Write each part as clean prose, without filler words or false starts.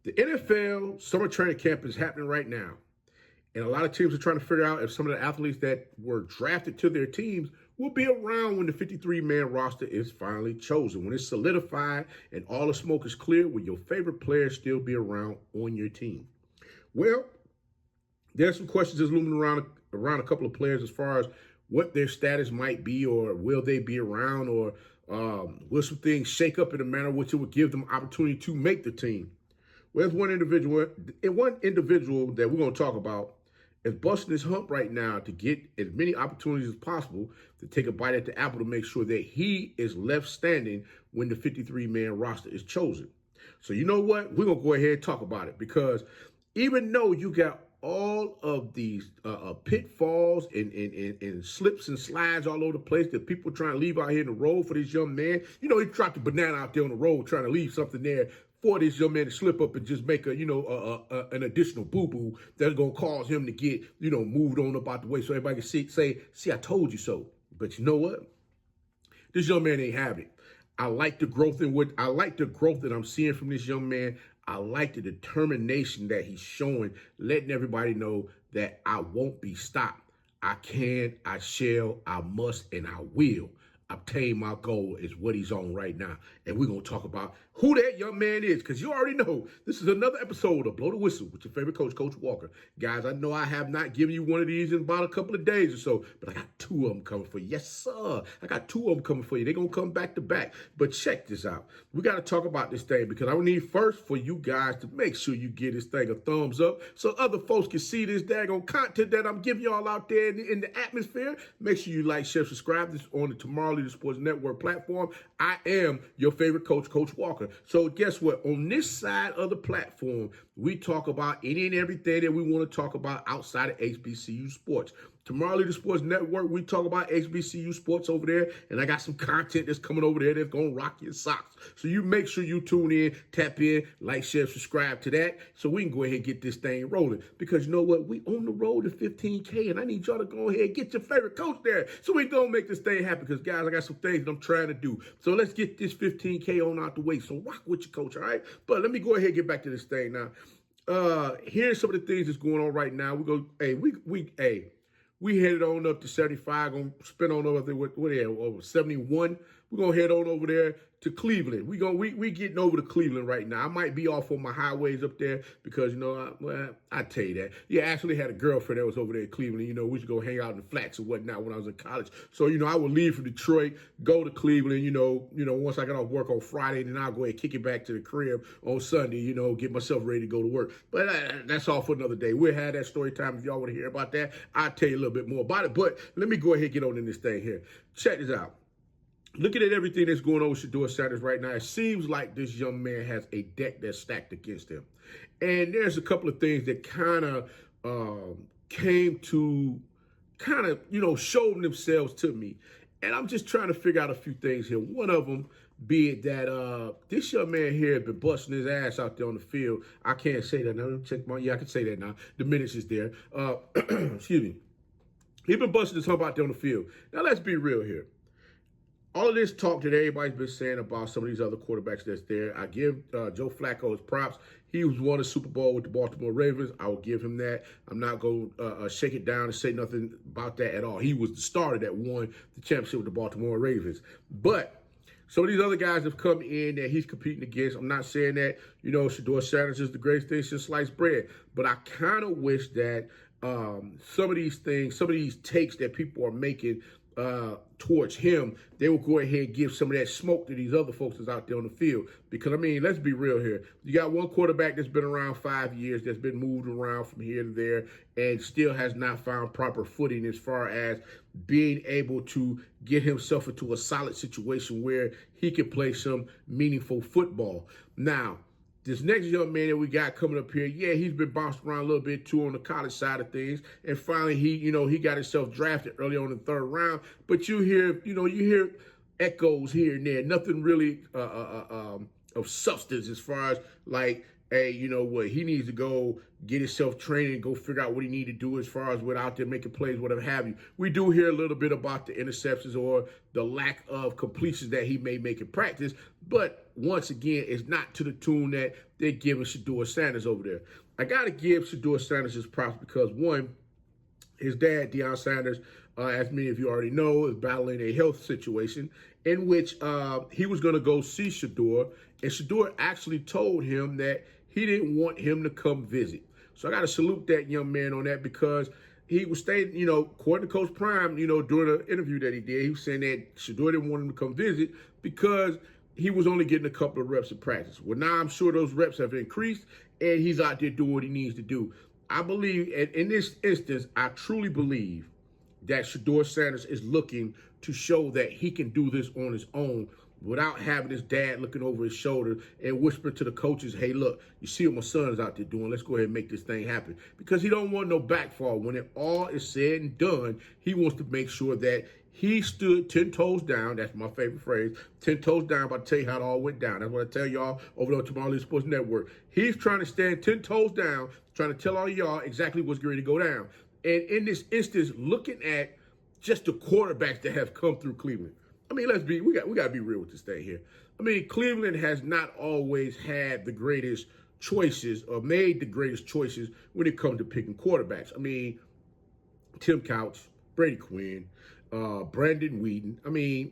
The NFL summer training camp is happening right now. And a lot of teams are trying to figure out if some of the athletes that were drafted to their teams will be around when the 53-man roster is finally chosen. When it's solidified and all the smoke is clear, will your favorite players still be around on your team? Well, there's some questions that's looming around a couple of players as far as what their status might be, or will they be around, or will some things shake up in a manner which it would give them opportunity to make the team. Well, there's one individual that we're going to talk about is busting his hump right now to get as many opportunities as possible to take a bite at the apple to make sure that he is left standing when the 53-man roster is chosen. So you know what? We're going to go ahead and talk about it, because even though you got all of these pitfalls and slips and slides all over the place that people are trying to leave out here in the road for this young man. You know, he dropped a banana out there on the road trying to leave something there for this young man to slip up and just make an additional boo-boo that's going to cause him to get, moved on about the way so everybody can see, I told you so. But you know what? This young man ain't having it. I like the growth that I'm seeing from this young man. I like the determination that he's showing, letting everybody know that I won't be stopped. I can, I shall, I must, and I will obtain my goal is what he's on right now. And we're going to talk about who that young man is, because you already know this is another episode of Blow the Whistle with your favorite coach, Coach Walker. Guys, I know I have not given you one of these in about a couple of days or so, but I got two of them coming for you. Yes, sir. I got two of them coming for you. They're going to come back to back. But check this out. We got to talk about this thing, because I need first for you guys to make sure you give this thing a thumbs up so other folks can see this daggone content that I'm giving y'all out there in the atmosphere. Make sure you like, share, subscribe. This on the Tomorrow Leader Sports Network platform. I am your favorite coach, Coach Walker. So guess what? On this side of the platform, we talk about any and everything that we want to talk about outside of HBCU sports. Tomorrow Leader Sports Network, we talk about HBCU sports over there, and I got some content that's coming over there that's going to rock your socks. So you make sure you tune in, tap in, like, share, subscribe to that, so we can go ahead and get this thing rolling. Because you know what? We on the road to 15K, and I need y'all to go ahead and get your favorite coach there, so we going to make this thing happen. Because, guys, I got some things that I'm trying to do. So let's get this 15K on out the way. So rock with your coach, all right? But let me go ahead and get back to this thing now. Here's some of the things that's going on right now. We headed on up to 75, going to spin on over there, over 71. We're going to head on over there to Cleveland. We getting over to Cleveland right now. I might be off on my highways up there because, I tell you that. Yeah, I actually had a girlfriend that was over there in Cleveland. We should go hang out in the flats or whatnot when I was in college. So, I would leave from Detroit, go to Cleveland, once I got off work on Friday, then I'll go ahead and kick it back to the crib on Sunday, get myself ready to go to work. But that's all for another day. We'll have that story time if y'all want to hear about that. I'll tell you a little bit more about it. But let me go ahead and get on in this thing here. Check this out. Looking at everything that's going on with Shedeur Sanders right now, it seems like this young man has a deck that's stacked against him. And there's a couple of things that kind of showed themselves to me. And I'm just trying to figure out a few things here. One of them be it that this young man here has been busting his ass out there on the field. I can't say that now. I can say that now. The minutes is there. Excuse me. He's been busting his hump out there on the field. Now, let's be real here. All of this talk that everybody's been saying about some of these other quarterbacks that's there, I give Joe Flacco his props. He was won a Super Bowl with the Baltimore Ravens. I will give him that. I'm not going to shake it down and say nothing about that at all. He was the starter that won the championship with the Baltimore Ravens. But some of these other guys have come in that he's competing against. I'm not saying that, Shedeur Sanders is the greatest thing since sliced bread. But I kind of wish that some of these takes that people are making towards him, they will go ahead and give some of that smoke to these other folks that's out there on the field. Because, let's be real here. You got one quarterback that's been around 5 years, that's been moved around from here to there, and still has not found proper footing as far as being able to get himself into a solid situation where he can play some meaningful football. Now, this next young man that we got coming up here, yeah, he's been bounced around a little bit too on the college side of things. And finally, he got himself drafted early on in the third round. But you hear echoes here and there. Nothing really of substance as far as like, hey, you know what, he needs to go get himself trained and go figure out what he need to do as far as without there making plays, whatever have you. We do hear a little bit about the interceptions or the lack of completions that he may make in practice, but once again, it's not to the tune that they're giving Shedeur Sanders over there. I got to give Shedeur Sanders his props because, one, his dad, Deion Sanders, as many of you already know, is battling a health situation in which he was going to go see Shedeur, and Shedeur actually told him that he didn't want him to come visit. So I got to salute that young man on that because he was stating, according to Coach Prime, during an interview that he did, he was saying that Shedeur didn't want him to come visit because he was only getting a couple of reps of practice. Well, now I'm sure those reps have increased, and he's out there doing what he needs to do. I believe, in this instance, I truly believe that Shedeur Sanders is looking to show that he can do this on his own without having his dad looking over his shoulder and whispering to the coaches, hey, look, you see what my son is out there doing. Let's go ahead and make this thing happen. Because he don't want no backfall. When it all is said and done, he wants to make sure that he stood 10 toes down. That's my favorite phrase. 10 toes down. I'm about to tell you how it all went down. That's what I tell y'all over on Tomorrow League Sports Network. He's trying to stand 10 toes down, trying to tell all y'all exactly what's going to go down. And in this instance, looking at just the quarterbacks that have come through Cleveland. I mean, we got to be real with this thing here. I mean, Cleveland has not always had the greatest choices or made the greatest choices when it comes to picking quarterbacks. I mean, Tim Couch, Brady Quinn, Brandon Whedon. I mean,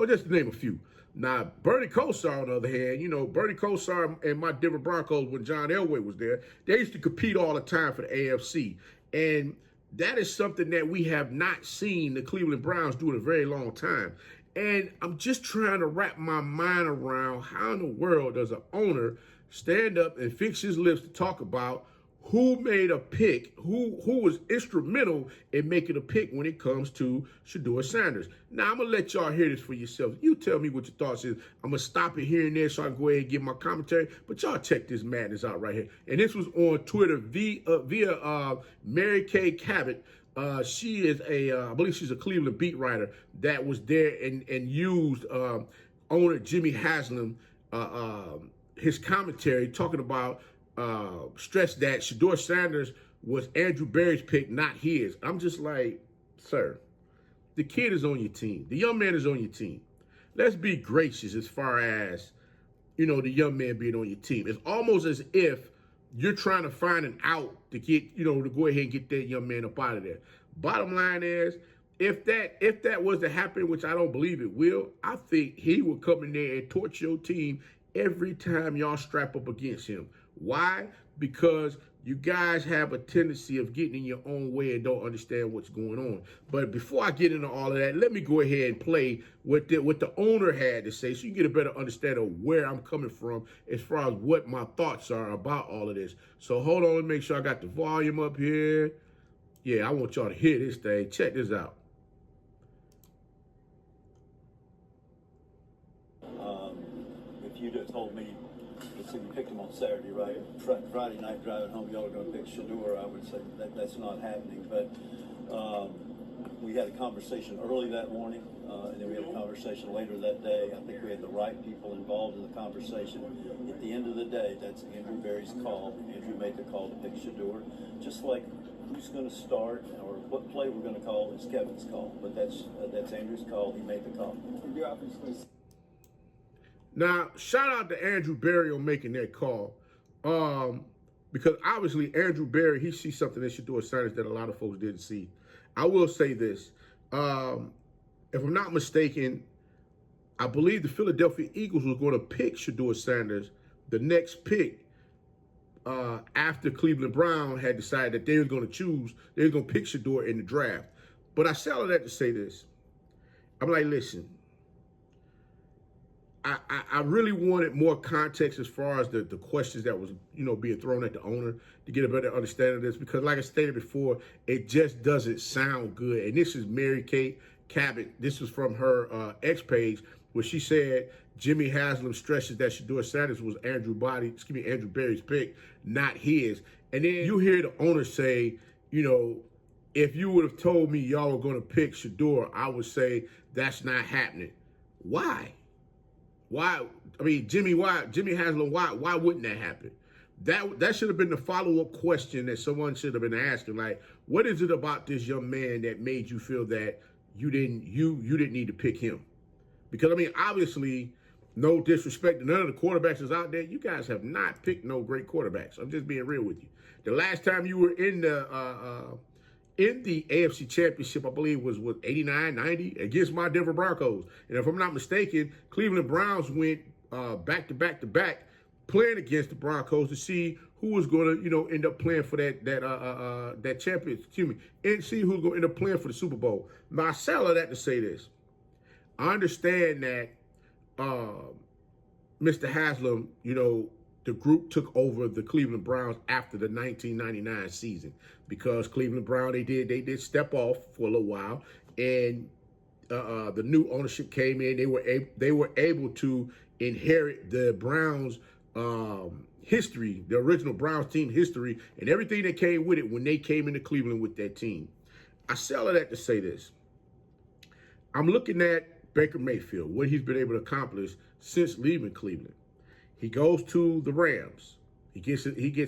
just to name a few. Now, Bernie Kosar, on the other hand, Bernie Kosar and my Denver Broncos, when John Elway was there, they used to compete all the time for the AFC. And that is something that we have not seen the Cleveland Browns do in a very long time. And I'm just trying to wrap my mind around how in the world does an owner stand up and fix his lips to talk about who made a pick, who was instrumental in making a pick when it comes to Shedeur Sanders. Now, I'm going to let y'all hear this for yourselves. You tell me what your thoughts is. I'm going to stop it here and there so I can go ahead and give my commentary. But y'all check this madness out right here. And this was on Twitter via Mary Kay Cabot. She is I believe she's a Cleveland beat writer that was there and used owner Jimmy Haslam, his commentary talking about stressed that Shedeur Sanders was Andrew Berry's pick, not his. I'm just like, sir, the kid is on your team. The young man is on your team. Let's be gracious as far as, the young man being on your team. It's almost as if you're trying to find an out to get, to go ahead and get that young man up out of there. Bottom line is, if that was to happen, which I don't believe it will, I think he will come in there and torch your team every time y'all strap up against him. Why? Because you guys have a tendency of getting in your own way and don't understand what's going on. But before I get into all of that, let me go ahead and play what the owner had to say so you get a better understanding of where I'm coming from as far as what my thoughts are about all of this. So hold on, let me make sure I got the volume up here. Yeah, I want y'all to hear this thing. Check this out. If you'd have told me, let's say you picked him on Saturday, right? Friday night driving home, y'all are going to pick Shedeur, I would say that's not happening. But we had a conversation early that morning, and then we had a conversation later that day. I think we had the right people involved in the conversation. At the end of the day, that's Andrew Berry's call. Andrew made the call to pick Shedeur. Just like who's going to start or what play we're going to call is Kevin's call. But that's Andrew's call. He made the call. Now, shout out to Andrew Berry on making that call. Because obviously Andrew Berry, he sees something that Shedeur Sanders that a lot of folks didn't see. I will say this. If I'm not mistaken, I believe the Philadelphia Eagles was going to pick Shedeur Sanders the next pick after Cleveland Brown had decided that they were going to pick Shedeur in the draft. But I say all of that to say this. I'm like, listen, I really wanted more context as far as the questions that was, being thrown at the owner to get a better understanding of this. Because like I stated before, it just doesn't sound good. And this is Mary Kay Cabot. This was from her X page where she said Jimmy Haslam stresses that Shedeur Sanders was Andrew Berry's pick, not his. And then you hear the owner say, if you would have told me y'all were going to pick Shedeur, I would say that's not happening. Why? Why? I mean, Jimmy Haslam, why wouldn't that happen? That should have been the follow-up question that someone should have been asking. Like, what is it about this young man that made you feel that you didn't need to pick him? Because, I mean, obviously, No disrespect to none of the quarterbacks that's out there. You guys have not picked no great quarterbacks. I'm just being real with you. The last time you were in the AFC Championship, I believe, was 89, 90 against my Denver Broncos. And if I'm not mistaken, Cleveland Browns went back to back to back playing against the Broncos to see who was going to, end up playing for that championship. Excuse me, and see who's going to end up playing for the Super Bowl. Now, I say all of that to say this. I understand that Mr. Haslam, the group took over the Cleveland Browns after the 1999 season because Cleveland Brown they did step off for a little while, and the new ownership came in. They were able to inherit the Browns history, the original Browns team history, and everything that came with it when they came into Cleveland with that team. I say all of that to say this. I'm looking at Baker Mayfield, what he's been able to accomplish since leaving Cleveland. He goes to the Rams. He gets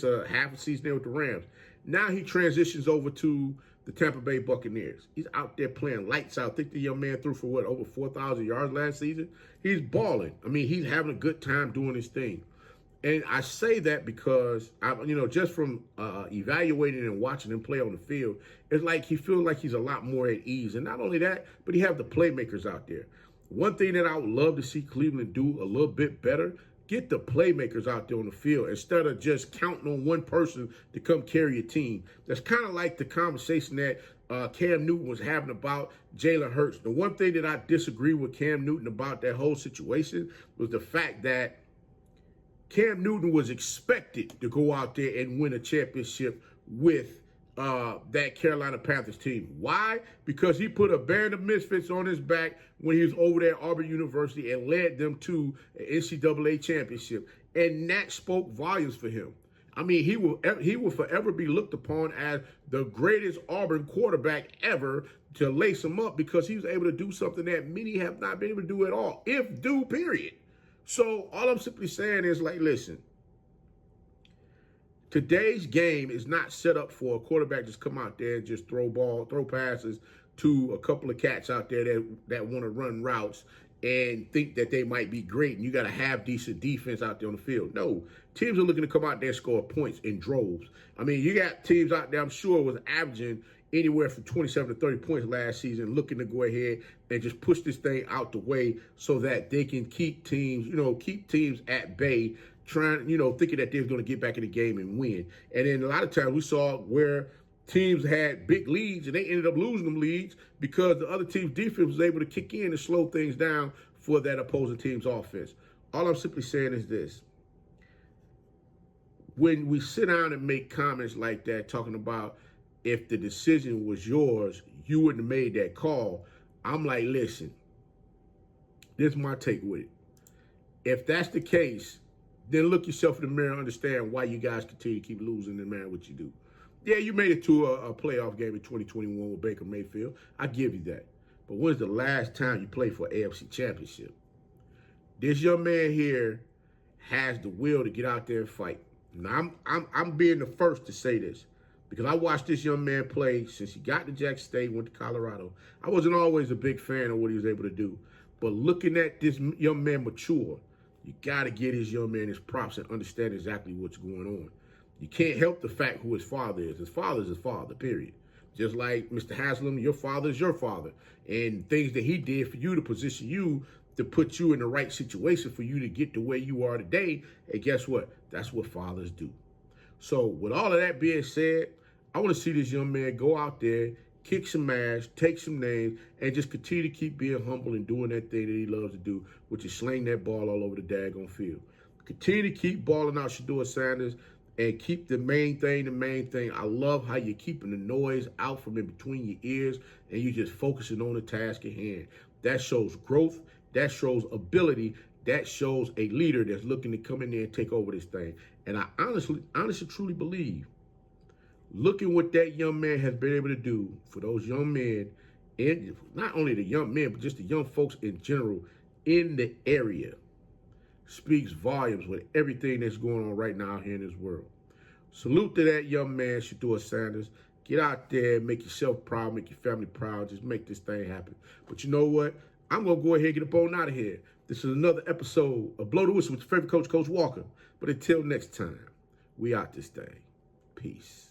a half a season there with the Rams. Now he transitions over to the Tampa Bay Buccaneers. He's out there playing lights out. I think the young man threw for over 4,000 yards last season. He's balling. I mean, he's having a good time doing his thing. And I say that because, just from evaluating and watching him play on the field, it's like he feels like he's a lot more at ease. And not only that, but he have the playmakers out there. One thing that I would love to see Cleveland do a little bit better, get the playmakers out there on the field instead of just counting on one person to come carry a team. That's kind of like the conversation that Cam Newton was having about Jalen Hurts. The one thing that I disagree with Cam Newton about that whole situation was the fact that Cam Newton was expected to go out there and win a championship with that Carolina Panthers team. Why? Because he put a band of misfits on his back when he was over there at Auburn University and led them to an NCAA championship. And that spoke volumes for him. I mean, he will forever be looked upon as the greatest Auburn quarterback ever to lace him up because he was able to do something that many have not been able to do at all, if do, period. So all I'm simply saying is, listen, today's game is not set up for a quarterback just come out there and just throw passes to a couple of cats out there that want to run routes and think that they might be great and you got to have decent defense out there on the field. No, teams are looking to come out there and score points in droves. I mean, you got teams out there, I'm sure, was averaging anywhere from 27 to 30 points last season, looking to go ahead and just push this thing out the way so that they can keep teams at bay, trying, thinking that they're going to get back in the game and win. And then a lot of times we saw where teams had big leads and they ended up losing them leads because the other team's defense was able to kick in and slow things down for that opposing team's offense. All I'm simply saying is this. When we sit down and make comments like that, talking about if the decision was yours, you wouldn't have made that call. I'm like, listen, this is my take with it. If that's the case, then look yourself in the mirror and understand why you guys continue to keep losing no matter what you do. Yeah, you made it to a playoff game in 2021 with Baker Mayfield. I give you that. But when's the last time you played for an AFC championship? This young man here has the will to get out there and fight. Now, I'm being the first to say this, because I watched this young man play since he got to Jackson State, went to Colorado. I wasn't always a big fan of what he was able to do. But looking at this young man mature, you got to get his young man his props and understand exactly what's going on. You can't help the fact who his father is. His father is his father, period. Just like Mr. Haslam, your father is your father. And things that he did for you to position you, to put you in the right situation for you to get to where you are today. And guess what? That's what fathers do. So with all of that being said, I want to see this young man go out there, kick some ass, take some names, and just continue to keep being humble and doing that thing that he loves to do, which is sling that ball all over the daggone field. Continue to keep balling out Shedeur Sanders and keep the main thing. I love how you're keeping the noise out from in between your ears and you're just focusing on the task at hand. That shows growth. That shows ability. That shows a leader that's looking to come in there and take over this thing. And I honestly, truly believe, looking what that young man has been able to do for those young men, and not only the young men, but just the young folks in general in the area, speaks volumes with everything that's going on right now here in this world. Salute to that young man, Shedeur Sanders. Get out there, make yourself proud, make your family proud, just make this thing happen. But you know what? I'm going to go ahead and get up on out of here. This is another episode of Blow the Whistle with your favorite coach, Coach Walker. But until next time, we out this thing. Peace.